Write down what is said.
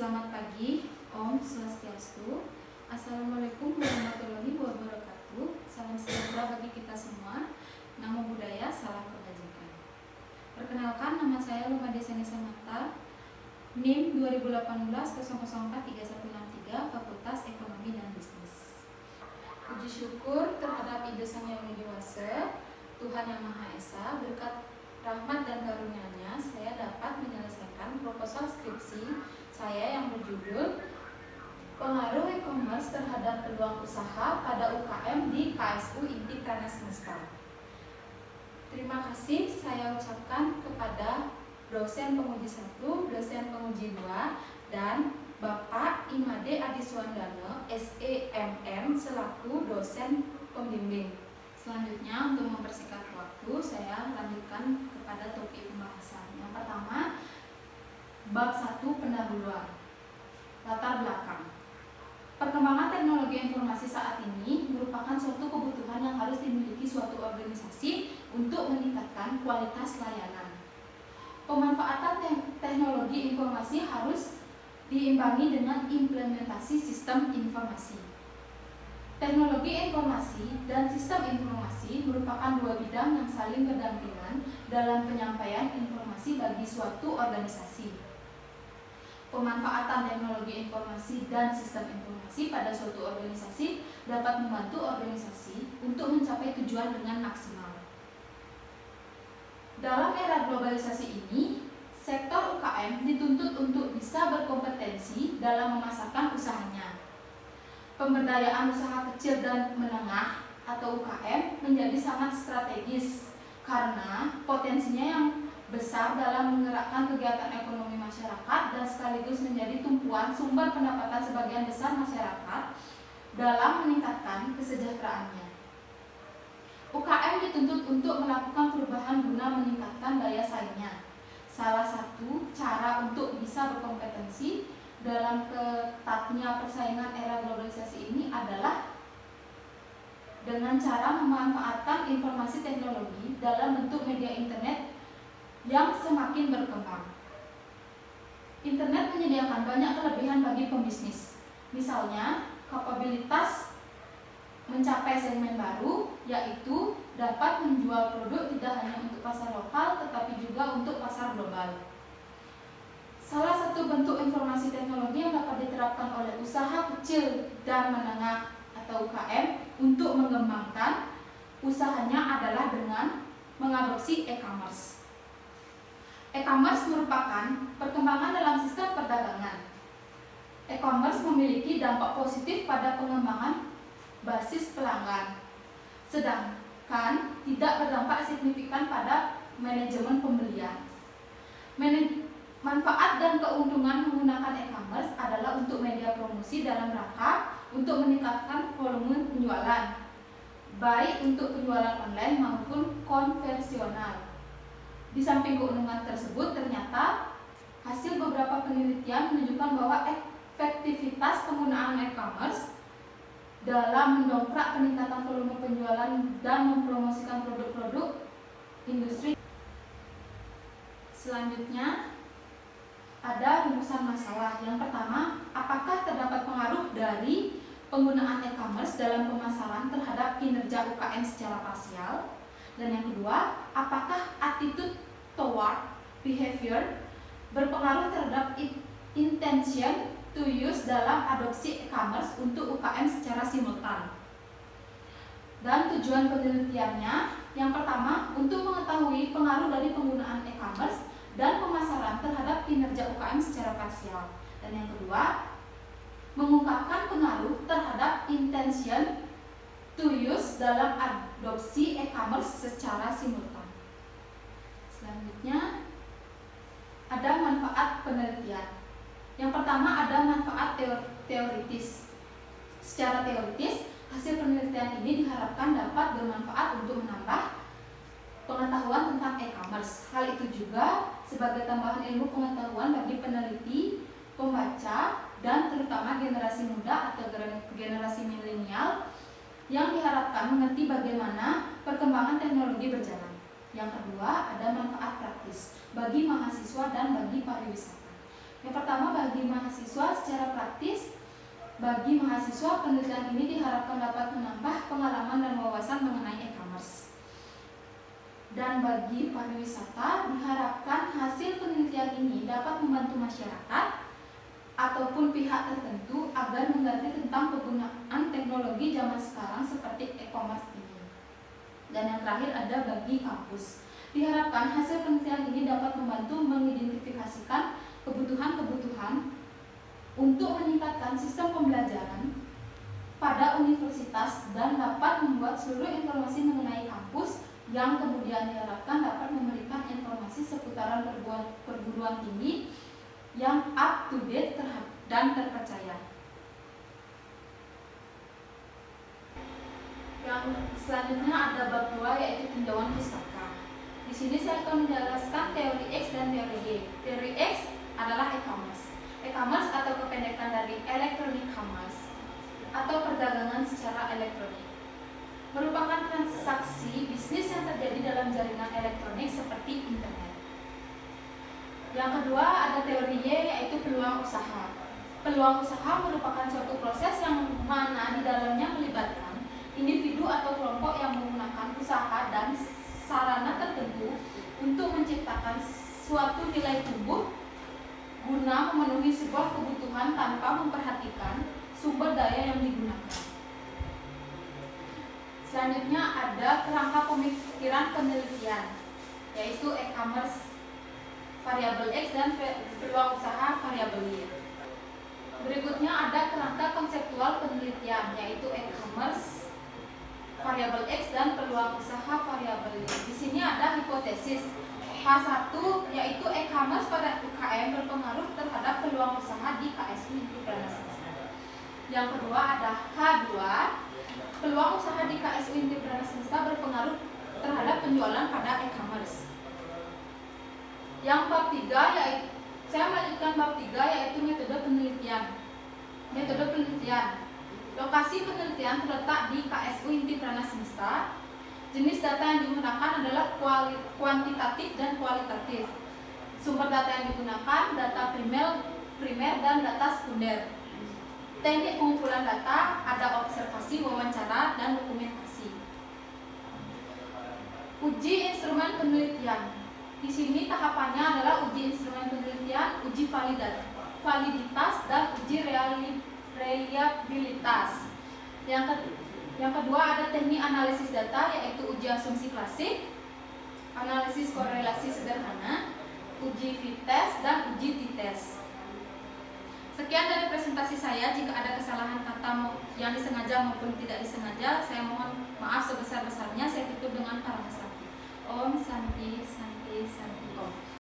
Selamat pagi, Om Swastiastu. Assalamualaikum warahmatullahi wabarakatuh. Salam sejahtera bagi kita semua. Namo Buddhaya, salam kebajikan. Perkenalkan, nama saya Luma Desani Samata, NIM 2018-004363, Fakultas Ekonomi dan Bisnis. Puji syukur terhadap Ide Sang Yang Widi Wase, Tuhan Yang Maha Esa, berkat rahmat dan karunia-Nya saya dapat menyelesaikan proposal skripsi saya yang berjudul Pengaruh E-commerce terhadap peluang usaha pada UKM di KSU Inti Prana Semesta. Terima kasih saya ucapkan kepada dosen penguji 1, dosen penguji 2, dan Bapak Imade Adiswandana, SEMM, selaku dosen pembimbing. Selanjutnya, untuk mempersingkat waktu, saya lanjutkan kepada topik pembahasan. Yang pertama, bab 1 pendahuluan. Latar belakang. Perkembangan teknologi informasi saat ini merupakan suatu kebutuhan yang harus dimiliki suatu organisasi untuk meningkatkan kualitas layanan. Pemanfaatan teknologi informasi harus diimbangi dengan implementasi sistem informasi. Teknologi informasi dan sistem informasi merupakan dua bidang yang saling berdampingan dalam penyampaian informasi bagi suatu organisasi. Pemanfaatan teknologi informasi dan sistem informasi pada suatu organisasi dapat membantu organisasi untuk mencapai tujuan dengan maksimal. Dalam era globalisasi ini, sektor UKM dituntut untuk bisa berkompetensi dalam memasarkan usahanya. Pemberdayaan usaha kecil dan menengah atau UKM menjadi sangat strategis karena potensinya yang besar dalam menggerakkan kegiatan ekonomi masyarakat dan sekaligus menjadi tumpuan sumber pendapatan sebagian besar masyarakat dalam meningkatkan kesejahteraannya. UKM dituntut untuk melakukan perubahan guna meningkatkan daya saingnya. Salah satu cara untuk bisa berkompetensi dalam ketatnya persaingan era globalisasi ini adalah dengan cara memanfaatkan informasi teknologi dalam bentuk media internet yang semakin berkembang. Internet menyediakan banyak kelebihan bagi pembisnis. Misalnya, kapabilitas mencapai segmen baru, yaitu dapat menjual produk tidak hanya untuk pasar lokal, tetapi juga untuk pasar global. Salah satu bentuk informasi teknologi yang dapat diterapkan oleh usaha kecil dan menengah atau UKM untuk mengembangkan usahanya adalah dengan mengadopsi e-commerce. E-commerce merupakan perkembangan dalam sistem perdagangan. E-commerce memiliki dampak positif pada pengembangan basis pelanggan, sedangkan tidak berdampak signifikan pada manajemen pembelian. Manfaat dan keuntungan menggunakan e-commerce adalah untuk media promosi dalam rangka untuk meningkatkan volume penjualan, baik untuk penjualan online maupun konvensional. Di samping keuntungan tersebut, ternyata hasil beberapa penelitian menunjukkan bahwa efektivitas penggunaan e-commerce dalam mendongkrak peningkatan volume penjualan dan mempromosikan produk-produk industri. Selanjutnya, ada rumusan masalah. Yang pertama, apakah terdapat pengaruh dari penggunaan e-commerce dalam pemasaran terhadap kinerja UKM secara parsial? Dan yang kedua, apakah attitude toward behavior berpengaruh terhadap intention to use dalam adopsi e-commerce untuk UKM secara simultan? Dan tujuan penelitiannya, yang pertama, untuk mengetahui pengaruh dari penggunaan e-commerce dan pemasaran terhadap kinerja UKM secara parsial. Dan yang kedua, mengungkapkan pengaruh terhadap intention to use dalam adopsi e-commerce secara simultan. Selanjutnya, ada manfaat penelitian. Yang pertama, ada manfaat teoritis. Secara teoritis, hasil penelitian ini diharapkan dapat bermanfaat untuk menambah pengetahuan tentang e-commerce. Hal itu juga sebagai tambahan ilmu pengetahuan bagi peneliti, pembaca, dan terutama generasi muda atau generasi milenial yang diharapkan mengerti bagaimana perkembangan teknologi berjalan. Yang kedua, ada manfaat praktis bagi mahasiswa dan bagi pariwisata. Yang pertama, bagi mahasiswa secara praktis, bagi mahasiswa penelitian ini diharapkan dapat menambah pengalaman dan wawasan mengenai e-commerce. Dan bagi pariwisata, diharapkan hasil penelitian ini dapat membantu masyarakat ataupun pihak tertentu agar mengerti tentang penggunaan teknologi zaman sekarang seperti e-commerce ini. Dan yang terakhir ada bagi kampus. Diharapkan hasil penelitian ini dapat membantu mengidentifikasikan kebutuhan-kebutuhan untuk meningkatkan sistem pembelajaran pada universitas dan dapat membuat seluruh informasi mengenai kampus yang kemudian diharapkan dapat memberikan informasi seputaran perguruan tinggi yang up to date dan terpercaya. Yang selanjutnya ada bab 2 yaitu tinjauan pustaka. Di sini saya akan menjelaskan teori X dan teori Y. Teori X adalah e-commerce. E-commerce atau kependekan dari electronic commerce atau perdagangan secara elektronik. Merupakan transaksi bisnis yang terjadi dalam jaringan elektronik seperti internet. Yang kedua ada teori Y yaitu peluang usaha. Peluang usaha merupakan suatu proses yang mana di dalamnya melibatkan individu atau kelompok yang menggunakan usaha dan sarana tertentu untuk menciptakan suatu nilai tumbuh guna memenuhi sebuah kebutuhan tanpa memperhatikan sumber daya yang digunakan. Selanjutnya ada kerangka pemikiran penelitian, yaitu e-commerce variabel X dan peluang usaha variabel Y. Berikutnya ada kerangka konseptual penelitian, yaitu e-commerce variabel X dan peluang usaha variabel Y. Di sini ada hipotesis H1 yaitu e-commerce pada UKM berpengaruh terhadap peluang usaha di KSU Inti-Prana Semesta. Yang kedua ada H2, peluang usaha di KSU Inti-Prana Semesta berpengaruh terhadap penjualan pada e-commerce. Yang bab 3 yaitu saya melanjutkan bab 3 yaitu metode penelitian. Metode penelitian. Lokasi penelitian terletak di KSU Inti-Prana Semesta. Jenis data yang digunakan adalah kuantitatif dan kualitatif. Sumber data yang digunakan data primer dan data sekunder. Teknik pengumpulan data ada observasi, wawancara, dan dokumentasi. Uji instrumen penelitian. Di sini tahapannya adalah uji instrumen penelitian, uji validitas, dan uji reliabilitas. Yang kedua ada teknik analisis data yaitu uji asumsi klasik, analisis korelasi sederhana, uji v-test, dan uji t-test. Sekian dari presentasi saya. Jika ada kesalahan kata yang disengaja maupun tidak disengaja, saya mohon maaf sebesar-besarnya. Saya tutup dengan Paramasanti. Om Santi Santi Santi Om.